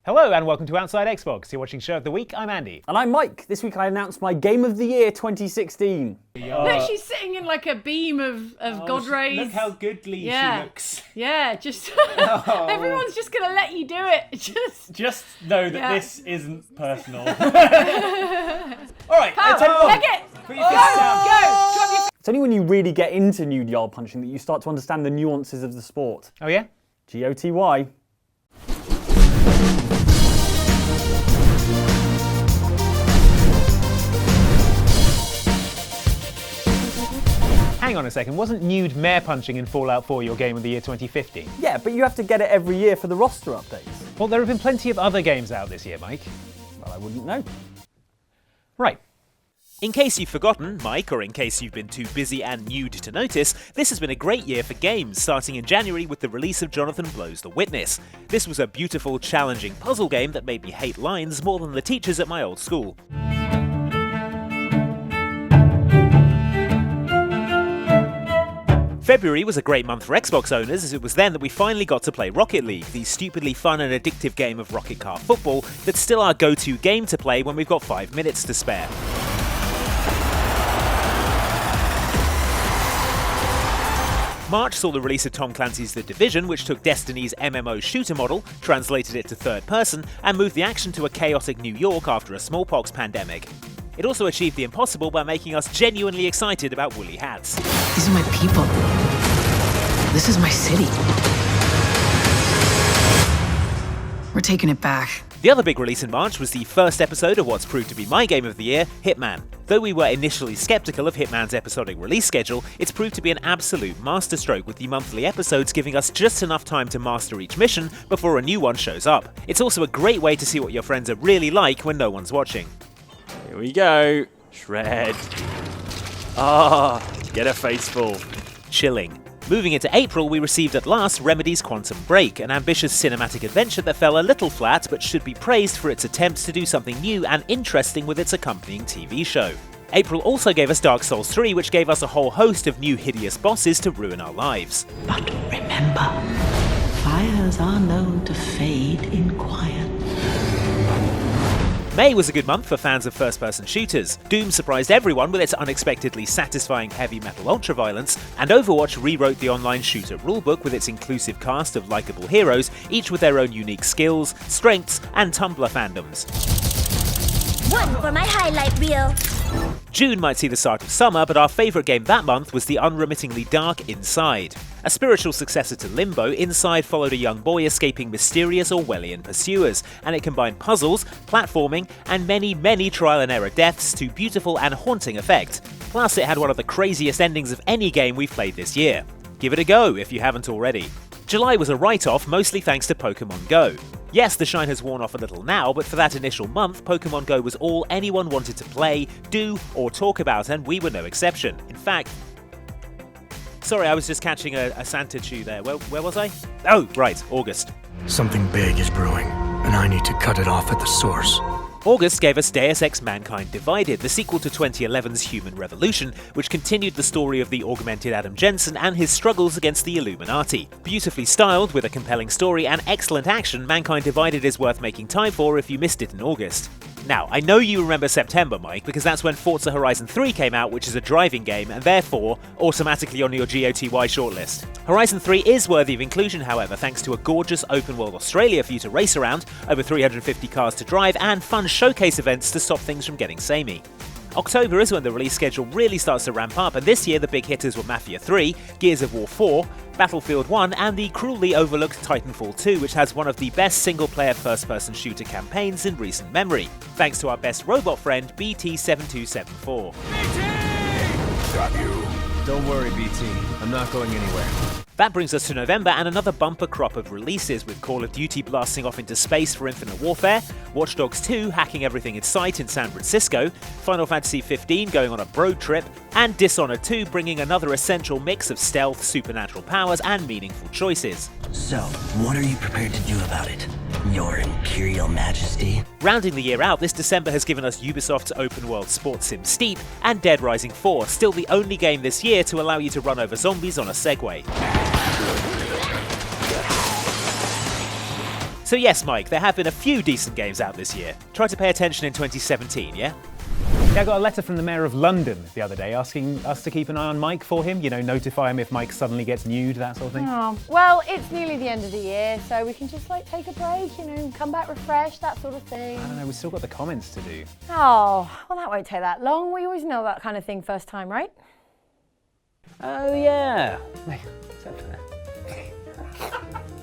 Hello and welcome to Outside Xbox. You're watching Show of the Week. I'm Andy. And I'm Mike. This week I announced my Game of the Year 2016. Look, she's sitting in like a beam of God rays. Look how goodly she looks. Yeah, just everyone's just gonna let you do it. Just know that this isn't personal. All right, leg it. Put your fists down. Go. Drop your. It's only when you really get into nude yard punching that you start to understand the nuances of the sport. Oh yeah? GOTY. Hang on a second, wasn't nude mare punching in Fallout 4 your Game of the Year 2015? Yeah, but you have to get it every year for the roster updates. Well, there have been plenty of other games out this year, Mike. Well, I wouldn't know. Right. In case you've forgotten, Mike, or in case you've been too busy and nude to notice, this has been a great year for games, starting in January with the release of Jonathan Blow's The Witness. This was a beautiful, challenging puzzle game that made me hate lines more than the teachers at my old school. February was a great month for Xbox owners, as it was then that we finally got to play Rocket League, the stupidly fun and addictive game of rocket car football that's still our go-to game to play when we've got 5 minutes to spare. March saw the release of Tom Clancy's The Division, which took Destiny's MMO shooter model, translated it to third person, and moved the action to a chaotic New York after a smallpox pandemic. It also achieved the impossible by making us genuinely excited about woolly hats. These are my people. This is my city. We're taking it back. The other big release in March was the first episode of what's proved to be my game of the year, Hitman. Though we were initially skeptical of Hitman's episodic release schedule, it's proved to be an absolute masterstroke, with the monthly episodes giving us just enough time to master each mission before a new one shows up. It's also a great way to see what your friends are really like when no one's watching. Here we go. Shred. Get a face full. Chilling. Moving into April, we received at last Remedy's Quantum Break, an ambitious cinematic adventure that fell a little flat but should be praised for its attempts to do something new and interesting with its accompanying TV show. April also gave us Dark Souls 3, which gave us a whole host of new hideous bosses to ruin our lives. But remember, fires are known to fade in quiet. May was a good month for fans of first-person shooters. Doom surprised everyone with its unexpectedly satisfying heavy metal ultraviolence, and Overwatch rewrote the online shooter rulebook with its inclusive cast of likeable heroes, each with their own unique skills, strengths, and Tumblr fandoms. One for my highlight reel. June might see the start of summer, but our favourite game that month was the unremittingly dark Inside. A spiritual successor to Limbo, Inside followed a young boy escaping mysterious Orwellian pursuers, and it combined puzzles, platforming, and many, many trial-and-error deaths to beautiful and haunting effect. Plus, it had one of the craziest endings of any game we've played this year. Give it a go if you haven't already. July was a write-off, mostly thanks to Pokemon Go. Yes, the shine has worn off a little now, but for that initial month, Pokemon Go was all anyone wanted to play, do, or talk about, and we were no exception. In fact... Sorry, I was just catching a Santa chew there. Where was I? Oh, right, August. Something big is brewing, and I need to cut it off at the source. August gave us Deus Ex Mankind Divided, the sequel to 2011's Human Revolution, which continued the story of the augmented Adam Jensen and his struggles against the Illuminati. Beautifully styled, with a compelling story and excellent action, Mankind Divided is worth making time for if you missed it in August. Now, I know you remember September, Mike, because that's when Forza Horizon 3 came out, which is a driving game, and therefore automatically on your GOTY shortlist. Horizon 3 is worthy of inclusion, however, thanks to a gorgeous open-world Australia for you to race around, over 350 cars to drive, and fun showcase events to stop things from getting samey. October is when the release schedule really starts to ramp up, and this year the big hitters were Mafia 3, Gears of War 4, Battlefield 1, and the cruelly overlooked Titanfall 2, which has one of the best single-player first-person shooter campaigns in recent memory, thanks to our best robot friend, BT7274. BT! Got you. Don't worry, BT. I'm not going anywhere. That brings us to November and another bumper crop of releases, with Call of Duty blasting off into space for Infinite Warfare, Watch Dogs 2 hacking everything in sight in San Francisco, Final Fantasy 15 going on a bro trip, and Dishonored 2 bringing another essential mix of stealth, supernatural powers, and meaningful choices. So, what are you prepared to do about it, Your Imperial Majesty? Rounding the year out, this December has given us Ubisoft's open-world sports sim Steep and Dead Rising 4, still the only game this year to allow you to run over zombies on a Segway. So yes, Mike, there have been a few decent games out this year. Try to pay attention in 2017, yeah? Yeah, I got a letter from the Mayor of London the other day asking us to keep an eye on Mike for him, you know, notify him if Mike suddenly gets nude, that sort of thing. Oh, well, it's nearly the end of the year, so we can just like take a break, you know, come back refreshed, that sort of thing. I don't know, we've still got the comments to do. Oh, well, that won't take that long. We always know that kind of thing first time, right? Oh, yeah.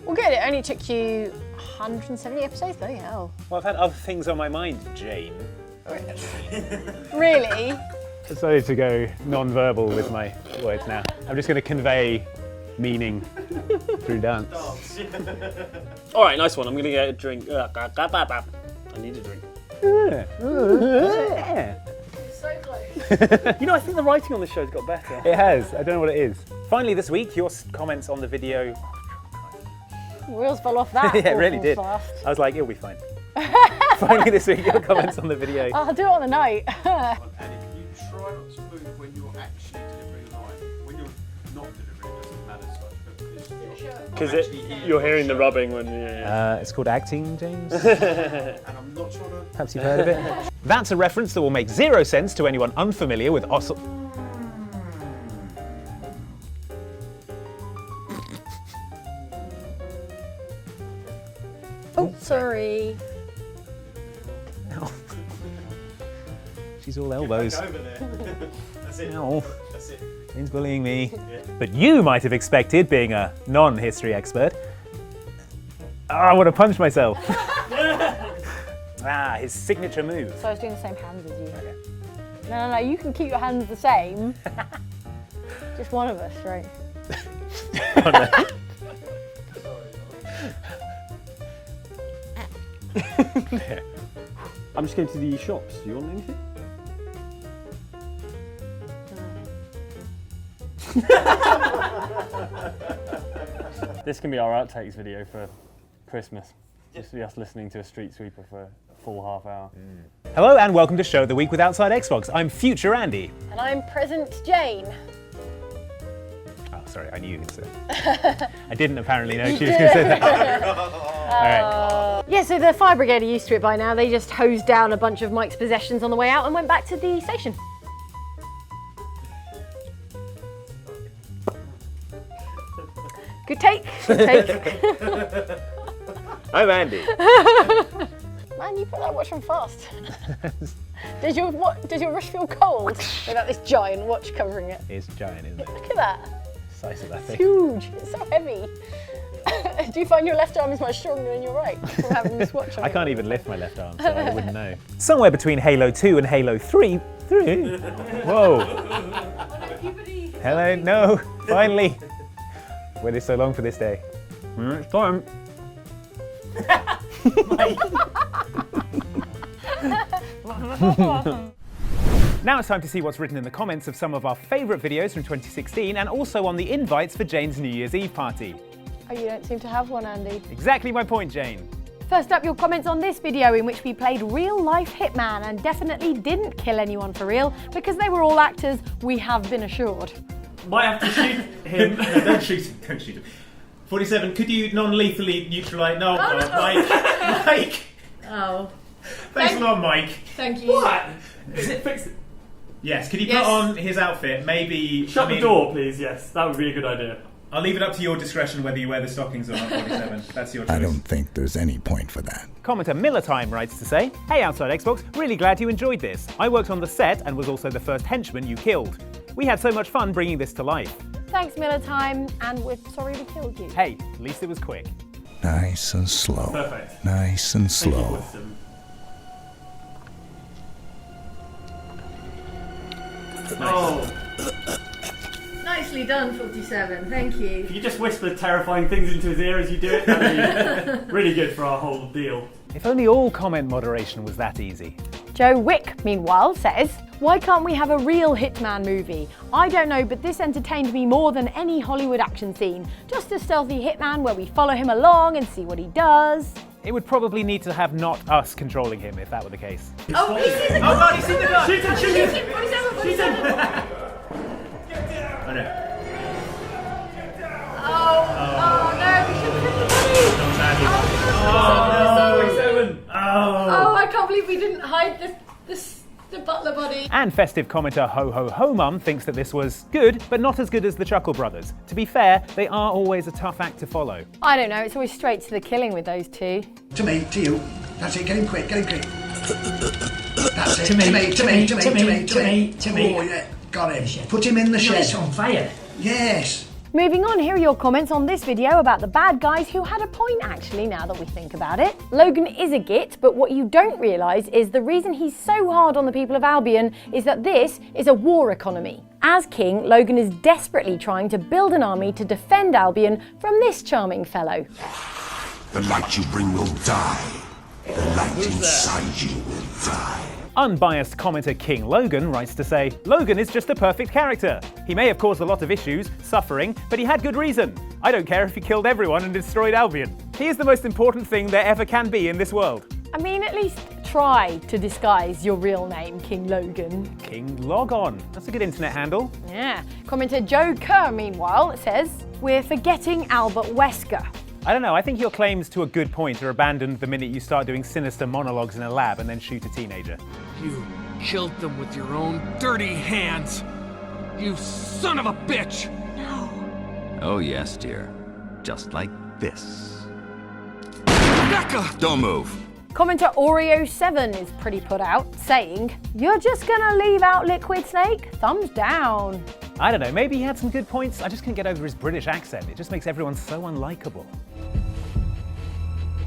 Well, good. It only took you 170 episodes, bloody hell. Well, I've had other things on my mind, Jane. Really? Decided to go non-verbal with my words now. I'm just going to convey meaning through dance. All right, nice one. I'm going to get a drink. I need a drink. So close. You know, I think the writing on this show's got better. It has. I don't know what it is. Finally this week, your comments on the video. Wheels fell off that. Yeah, it really awful did. fast. I was like, it'll be fine. Finally this week, your comments on the video. I'll do it on the night. And if you try not to move when you're actually delivering live, when you're not delivering, it doesn't matter so much. Because you're hearing the rubbing when you... It's called acting, James. And I'm not trying to... Perhaps you've heard of it. That's a reference that will make zero sense to anyone unfamiliar with Oh, sorry. She's all elbows. Over there. That's it. Ow. That's it. Jane's bullying me. But you might have expected, being a non-history expert. I want to punch myself. His signature move. So I was doing the same hands as you. Okay. No, you can keep your hands the same. Just one of us, right? I'm just going to the shops. Do you want anything? This can be our outtakes video for Christmas. Just be us listening to a street sweeper for a full half hour. Hello and welcome to Show of the Week with Outside Xbox. I'm Future Andy. And I'm Present Jane. Oh, sorry, I knew you were going to say that. I didn't apparently know she was going to say that. All right. Yeah, so the fire brigade are used to it by now. They just hosed down a bunch of Mike's possessions on the way out and went back to the station. Good take. Good take. I'm Andy. Man, you put that watch on fast. Did your wrist feel cold without this giant watch covering it? It's giant, isn't it? Look at that. Size of that It's thing. huge. It's so heavy. Do you find your left arm is much stronger than your right from having this watch on? I can't even lift my left arm, so I wouldn't know. Somewhere between Halo 2 and Halo 3. Whoa. Hello, no, finally. Waited so long for this day. It's time. Now it's time to see what's written in the comments of some of our favourite videos from 2016 and also on the invites for Jane's New Year's Eve party. Oh, you don't seem to have one, Andy. Exactly my point, Jane. First up, your comments on this video in which we played real-life Hitman and definitely didn't kill anyone for real because they were all actors, we have been assured. Might have to shoot him. No, don't shoot him. Don't shoot him. 47, could you non-lethally neutralise... No, Mike. Mike! Oh. Thanks a lot, Mike. Thank you. What? Is it fixed? Yes, could you put on his outfit? Maybe... Shut the door, please, yes. That would be a good idea. I'll leave it up to your discretion whether you wear the stockings or not, 47. That's your choice. I don't think there's any point for that. Commenter Miller Time writes to say, "Hey Outside Xbox, really glad you enjoyed this. I worked on the set and was also the first henchman you killed. We had so much fun bringing this to life. Thanks, Miller Time, and we're sorry we killed you. Hey, at least it was quick." Nice and slow. Perfect. Nice and Thank you, slow. Winston. Oh, Nicely done, 47. Thank you. if you just whisper terrifying things into his ear as you do it, that'd be really good for our whole deal. If only all comment moderation was that easy. Joe Wiik, meanwhile, says, "Why can't we have a real Hitman movie? I don't know, but this entertained me more than any Hollywood action scene. Just a stealthy Hitman where we follow him along and see what he does." It would probably need to have not us controlling him if that were the case. Oh, he sees a gun! Oh God, he's seen the gun! Shoot him, shoot him! 47, 47! I know. Oh no, we should have hit the money! Not badly. Oh, no. Oh, I can't believe we didn't hide the butler body. And festive commenter Ho Ho Ho Mum thinks that this was good, but not as good as the Chuckle Brothers. To be fair, they are always a tough act to follow. I don't know, it's always straight to the killing with those two. To me, to you. That's it, get him quick, get him quick. That's it, To me. Oh, yeah, got him. Put him in the shed. It's on fire. Yes. Moving on, here are your comments on this video about the bad guys who had a point actually, now that we think about it. Logan is a git, but what you don't realise is the reason he's so hard on the people of Albion is that this is a war economy. As king, Logan is desperately trying to build an army to defend Albion from this charming fellow. The light you bring will die. The light inside you will die. Unbiased commenter King Logan writes to say, Logan is just a perfect character. He may have caused a lot of issues, suffering, but he had good reason. I don't care if he killed everyone and destroyed Albion. He is the most important thing there ever can be in this world. I mean, at least try to disguise your real name, King Logan. King Logon. That's a good internet handle. Yeah. Commenter Joe Kerr, meanwhile, says, we're forgetting Albert Wesker. I don't know, I think your claims to a good point are abandoned the minute you start doing sinister monologues in a lab and then shoot a teenager. You killed them with your own dirty hands. You son of a bitch! No. Oh yes, dear. Just like this. Becca! Don't move. Commenter Oreo VII is pretty put out, saying, you're just gonna leave out Liquid Snake? Thumbs down. I don't know, maybe he had some good points. I just couldn't get over his British accent. It just makes everyone so unlikable.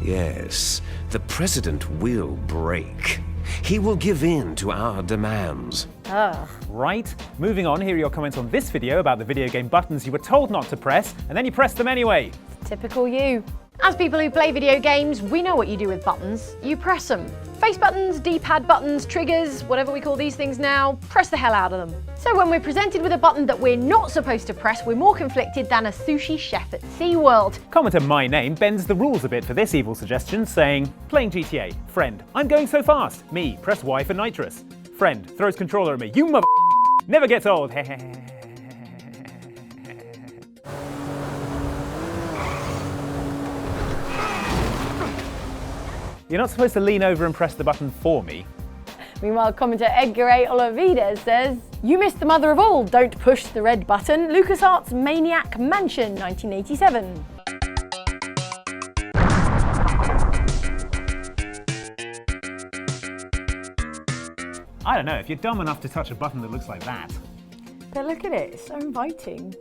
Yes, the president will break. He will give in to our demands. Ugh. Right, moving on, here are your comments on this video about the video game buttons you were told not to press, and then you pressed them anyway. Typical you. As people who play video games, we know what you do with buttons. You press them. Face buttons, D-pad buttons, triggers, whatever we call these things now, press the hell out of them. So when we're presented with a button that we're not supposed to press, we're more conflicted than a sushi chef at SeaWorld. Commenter My Name bends the rules a bit for this evil suggestion, saying, playing GTA, friend, I'm going so fast. Me, press Y for nitrous. Friend, throws controller at me. You mother never gets old. You're not supposed to lean over and press the button for me. Meanwhile, commenter Edgar A. Ollervides says, you missed the mother of all, don't push the red button. LucasArts Maniac Mansion, 1987. I don't know, if you're dumb enough to touch a button that looks like that. But look at it, it's so inviting.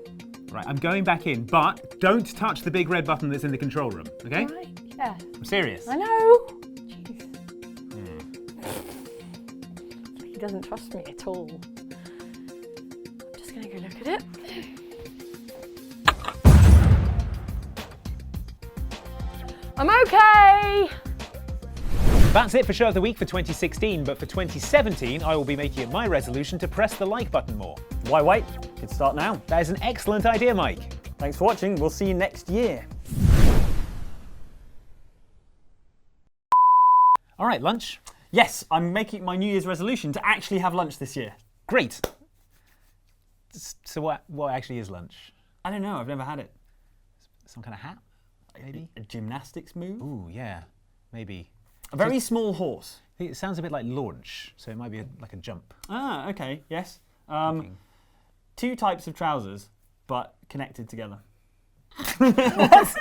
Right, I'm going back in, but don't touch the big red button that's in the control room, okay? Right, yeah. I'm serious. I know. Jeez. He doesn't trust me at all. I'm just gonna go look at it. I'm okay! That's it for Show of the Week for 2016, but for 2017, I will be making it my resolution to press the like button more. Why wait? You can start now. That is an excellent idea, Mike. Thanks for watching. We'll see you next year. All right, lunch? Yes, I'm making my New Year's resolution to actually have lunch this year. Great. So what actually is lunch? I don't know. I've never had it. Some kind of hat, maybe? A gymnastics move? Ooh, yeah, maybe. A very small horse. It sounds a bit like launch, so it might be like a jump. Ah, okay, yes. 2 types of trousers, but connected together. What?